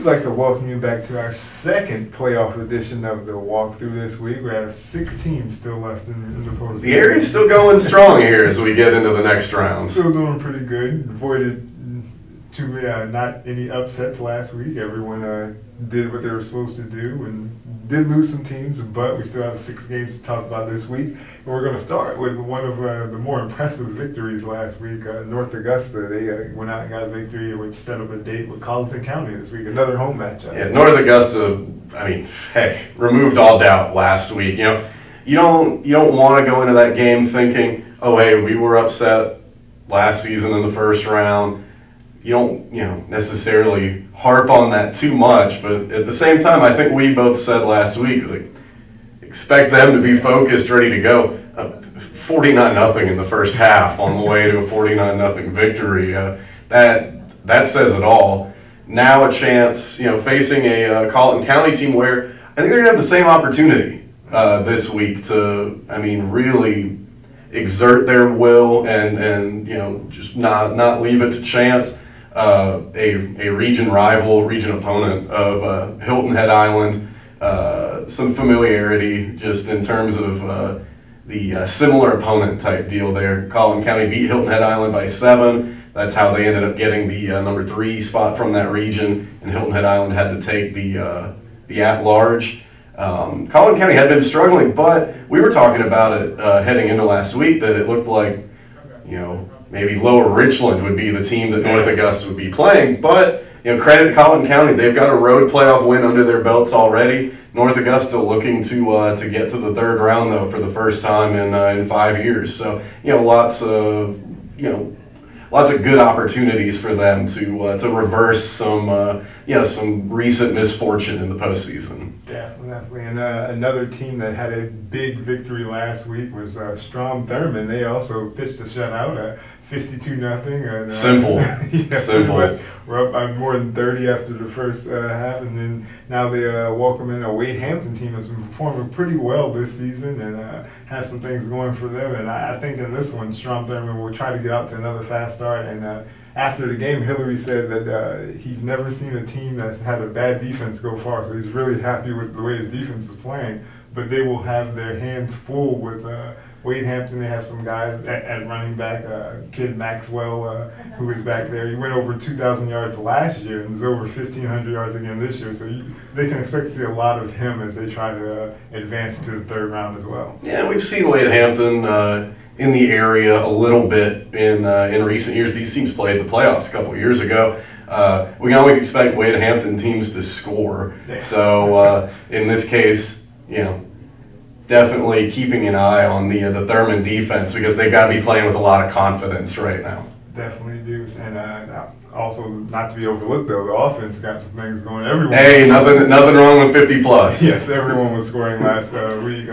We'd like to welcome you back to our second playoff edition of the walkthrough this week. We have 6 teams still left in the postseason. The area's still going strong here as we get into the next round. Still doing pretty good. Avoided not any upsets last week. Everyone did what they were supposed to do and did lose some teams, but we still have 6 games to talk about this week. And we're going to start with one of the more impressive victories last week. North Augusta, they went out and got a victory, which set up a date with Colleton County this week, another home matchup. Yeah, North Augusta, I mean, hey, removed all doubt last week. You know, you don't want to go into that game thinking, oh, hey, we were upset last season in the first round. You don't, necessarily harp on that too much, but at the same time, I think we both said last week, like, expect them to be focused, ready to go. 49-0 in the first half on the way to a 49-0 victory. That says it all. Now a chance, facing a Colleton County team where I think they're going to have the same opportunity this week to, really exert their will and just not leave it to chance. A region rival, region opponent of Hilton Head Island, some familiarity just in terms of the similar opponent type deal there. Colleton County beat Hilton Head Island by 7. That's how they ended up getting the number 3 spot from that region, and Hilton Head Island had to take the at-large. Colleton County had been struggling, but we were talking about it heading into last week that it looked like, maybe Lower Richland would be the team that North Augusta would be playing. But, credit to Colleton County. They've got a road playoff win under their belts already. North Augusta looking to get to the 3rd round, though, for the first time in 5 years. So, lots of good opportunities for them to reverse some recent misfortune in the postseason. Definitely. And another team that had a big victory last week was Strom Thurmond. They also pitched a shutout, 52-0. Simple. Simple. We're up by more than 30 after the first half, and then now they welcome in a Wade Hampton team that's been performing pretty well this season and has some things going for them. And I think in this one, Strom Thurmond will try to get out to another fast start. And after the game, Hillary said that he's never seen a team that's had a bad defense go far, so he's really happy with the way his defense is playing. But they will have their hands full with Wade Hampton. They have some guys at running back, Kid Maxwell, who is back there. He went over 2,000 yards last year and is over 1,500 yards again this year. So they can expect to see a lot of him as they try to advance to the 3rd round as well. Yeah, we've seen Wade Hampton in the area a little bit in recent years. These teams played the playoffs a couple of years ago. We can only expect Wade Hampton teams to score. So in this case, definitely keeping an eye on the Thurmond defense because they've got to be playing with a lot of confidence right now. Definitely do. And also, not to be overlooked, though, the offense got some things going. Hey, nothing wrong with 50+. Yes, everyone was scoring last week.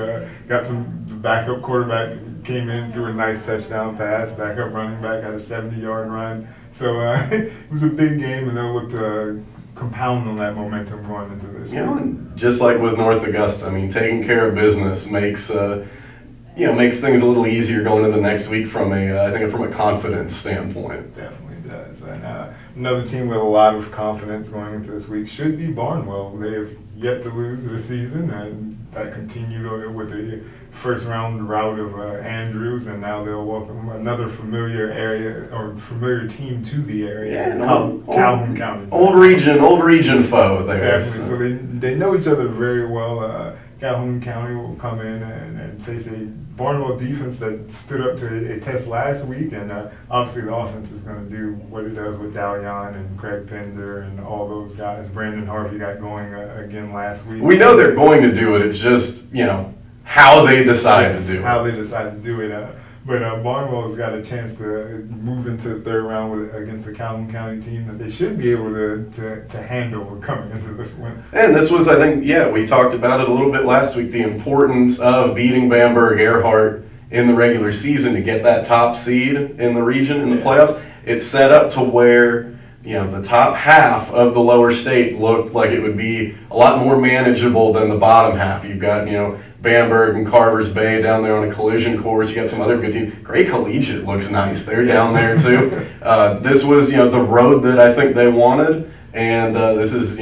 Got some backup quarterback came in, threw a nice touchdown pass. Backup running back had a 70-yard run. So it was a big game, and they'll look to compound on that momentum going into this week. And just like with North Augusta, taking care of business makes things a little easier going into the next week from a confidence standpoint. Definitely does. And another team with a lot of confidence going into this week should be Barnwell. They have yet to lose this season, and that continued with a first-round rout of Andrews, and now they'll welcome another familiar team to the area. Yeah, Calhoun County. Old region foe there. Definitely. So they know each other very well. Calhoun County will come in and face a Barnwell defense that stood up to a test last week, and obviously the offense is going to do what it does with Dallion and Craig Pender and all those guys. Brandon Harvey got going again last week. We know they're going to do it. It's just, how they decide to do it. How they decide to do it. But Barnwell's got a chance to move into the 3rd round against the Calhoun County team that they should be able to handle coming into this one. And this was, I think, we talked about it a little bit last week, the importance of beating Bamberg Earhart in the regular season to get that top seed in the region in the playoffs. It's set up to where the top half of the lower state looked like it would be a lot more manageable than the bottom half. You've got, Bamberg and Carver's Bay down there on a collision course. You got some other good teams. Great Collegiate looks nice. They're down there too. This was, the road that I think they wanted. and this is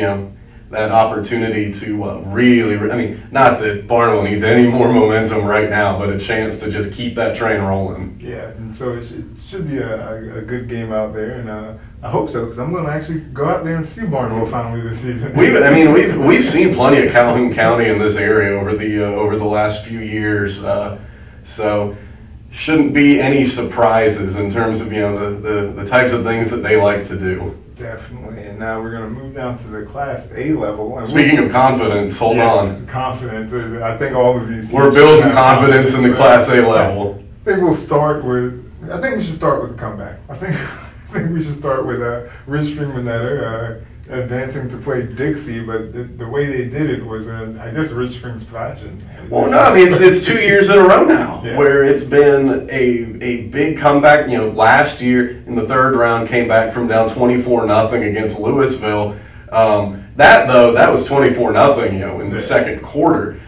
that opportunity to really, I mean, not that Barnwell needs any more momentum right now, but a chance to just keep that train rolling. Yeah, and so it should be a good game out there, and I hope so, because I'm going to actually go out there and see Barnwell finally this season. We've seen plenty of Calhoun County in this area over the last few years, so shouldn't be any surprises in terms of the types of things that they like to do. Definitely, and now we're going to move down to the Class A level. And speaking of confidence, hold on. Confidence. I think all of these. We're building confidence in the Class A level. I think we should start with a comeback. I think we should start with Ridge Spring Minetta advancing to play Dixie, but the way they did it was, I guess, Ridge Spring's passion. Well, no, I mean, it's 2 years in a row now where it's been a big comeback. Last year in the third round came back from down 24-0 against Louisville. That was 24-0, in the second quarter.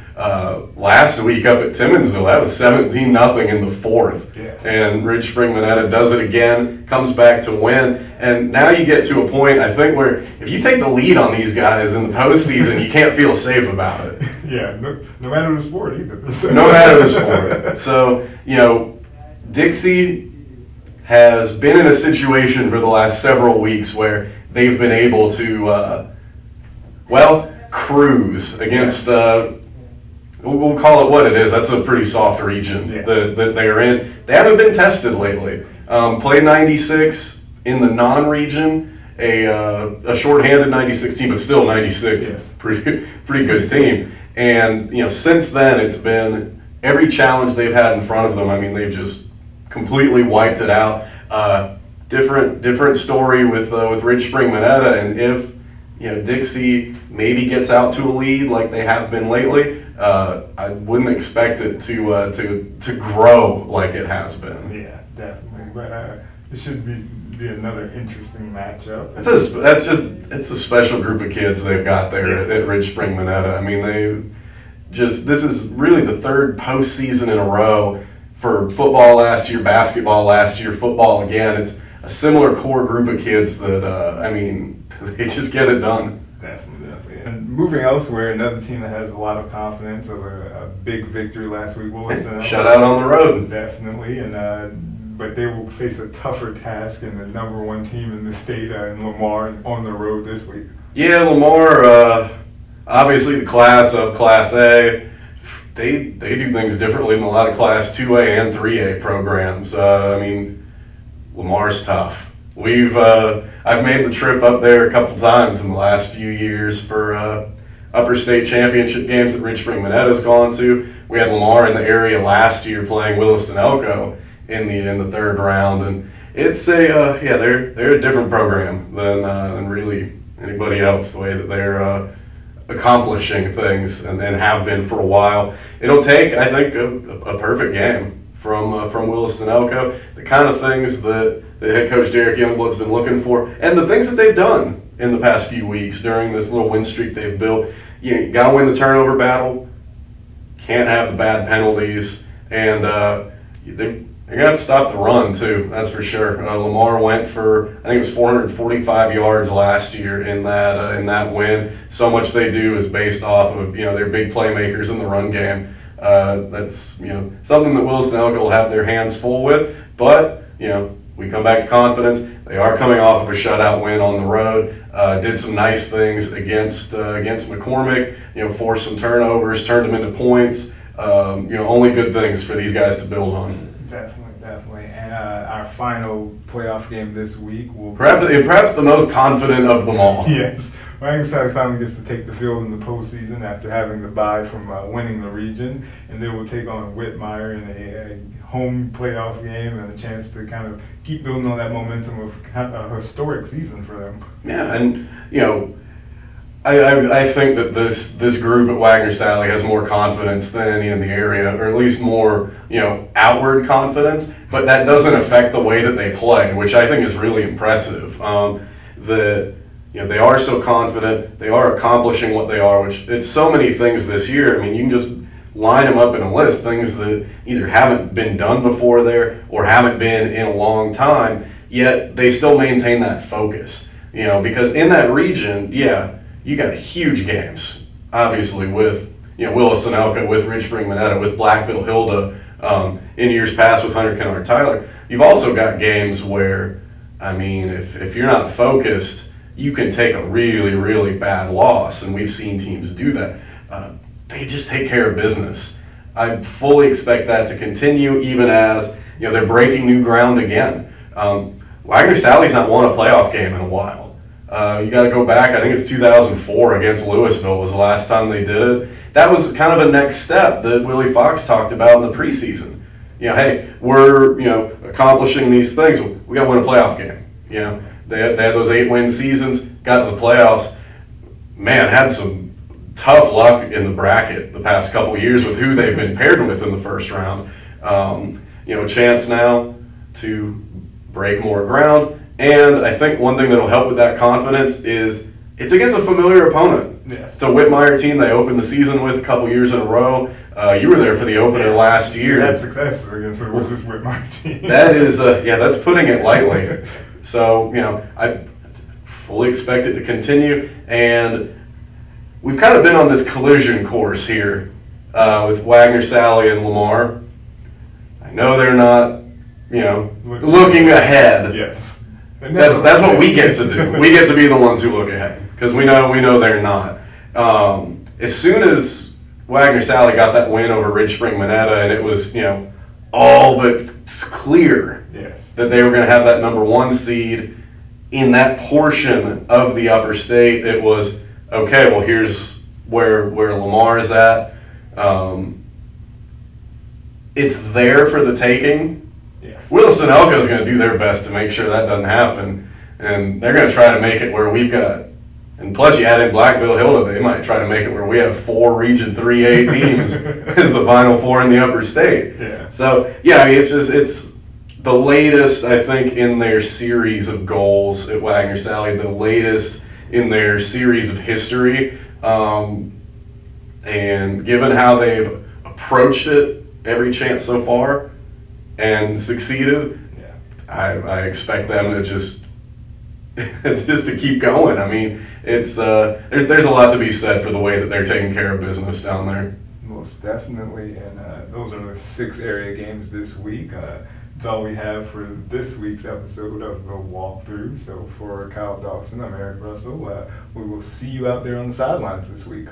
Last week up at Timmonsville, that was 17-0 in the fourth. Yes. And Ridge Spring Minetta does it again, comes back to win. And now you get to a point, I think, where if you take the lead on these guys in the postseason, you can't feel safe about it. Yeah, no matter the sport either. No matter the sport. So, Dixie has been in a situation for the last several weeks where they've been able to, cruise against, we'll call it what it is. That's a pretty soft region that they are in. They haven't been tested lately. Played 96 in the non-region, a shorthanded 96 team, but still 96. Yes. Pretty good team. And since then, it's been every challenge they've had in front of them. I mean, they've just completely wiped it out. Different story with Ridge Spring Minetta, and if Dixie maybe gets out to a lead like they have been lately, I wouldn't expect it to grow like it has been. Yeah, definitely. But it should be another interesting matchup. It's a special group of kids they've got there at Ridge Spring Minetta. I mean, this is really the third postseason in a row for football last year, basketball last year, football again. It's a similar core group of kids that they just get it done. Definitely. And moving elsewhere, another team that has a lot of confidence of a big victory last week, Williston. Shutout on the road. Definitely, but they will face a tougher task in the #1 team in the state in Lamar on the road this week. Yeah, Lamar, obviously the class of Class A, they do things differently than a lot of Class 2A and 3A programs. Lamar's tough. I've made the trip up there a couple times in the last few years for upper state championship games that Ridge Spring Minetta's gone to. We had Lamar in the area last year playing Williston Elko in the third round, and it's they're a different program than really anybody else. The way that they're accomplishing things and have been for a while. It'll take, I think, a perfect game from Williston Elko. The kind of things that head coach Derek Youngblood's been looking for, and the things that they've done in the past few weeks during this little win streak they've built. You got to win the turnover battle. Can't have the bad penalties, and they're going to have to stop the run too. That's for sure. Lamar went for, I think it was 445 yards last year in that win. So much they do is based off of their big playmakers in the run game. That's something that Williston Elko will have their hands full with, but we come back to confidence. They are coming off of a shutout win on the road. Did some nice things against McCormick. Forced some turnovers, turned them into points. Only good things for these guys to build on. Definitely. And our final playoff game this week will perhaps the most confident of them all. Yes. Aiken Standard finally gets to take the field in the postseason after having the bye from winning the region, and they will take on Whitmire in a home playoff game and a chance to kind of keep building on that momentum of a historic season for them. Yeah, and I think that this group at Wagner Sally has more confidence than any in the area, or at least more outward confidence. But that doesn't affect the way that they play, which I think is really impressive. They are so confident. They are accomplishing what they are, which it's so many things this year. I mean, you can just line them up in a list, things that either haven't been done before there or haven't been in a long time, yet they still maintain that focus. because in that region, yeah, you got huge games, obviously, with, Willis Sunoco, with Ridge Spring Minetta, with Blackville Hilda, in years past with Hunter Kennard Tyler. You've also got games where, if you're not focused, you can take a really, really bad loss, and we've seen teams do that. They just take care of business. I fully expect that to continue, even as they're breaking new ground again. Wagner Sally's not won a playoff game in a while. You got to go back. I think it's 2004 against Louisville was the last time they did it. That was kind of a next step that Willie Fox talked about in the preseason. Hey, we're accomplishing these things. We got to win a playoff game. They had those 8-win seasons, got to the playoffs. Man, had some tough luck in the bracket the past couple of years with who they've been paired with in the first round. Chance now to break more ground. And I think one thing that will help with that confidence is it's against a familiar opponent. Yes. It's a Whitmire team they opened the season with a couple years in a row. You were there for the opener last year. We had success against this Whitmire team. That is, that's putting it lightly. So, I fully expect it to continue. And we've kind of been on this collision course here with Wagner, Sally, and Lamar. I know they're not, looking ahead. Yes. That's what we get to do. We get to be the ones who look ahead because we know they're not. As soon as Wagner Sally got that win over Ridge Spring Minetta, and it was all but clear that they were going to have that #1 seed in that portion of the upper state, it was okay. Well, here's where Lamar is at. It's there for the taking. Yes. Willis Sunoco is going to do their best to make sure that doesn't happen, and they're going to try to make it where we've got. And plus, you add in Blackville Hilda, they might try to make it where we have 4 Region 3A teams as the Final Four in the upper state. Yeah. So yeah, it's the latest, I think, in their series of goals at Wagner Sally, the latest in their series of history. And given how they've approached it every chance so far and succeeded, I expect them to just to keep going. It's there's a lot to be said for the way that they're taking care of business down there. Most definitely, and those are the 6 area games this week. That's all we have for this week's episode of The Walkthrough. So for Kyle Dawson, I'm Eric Russell. We will see you out there on the sidelines this week.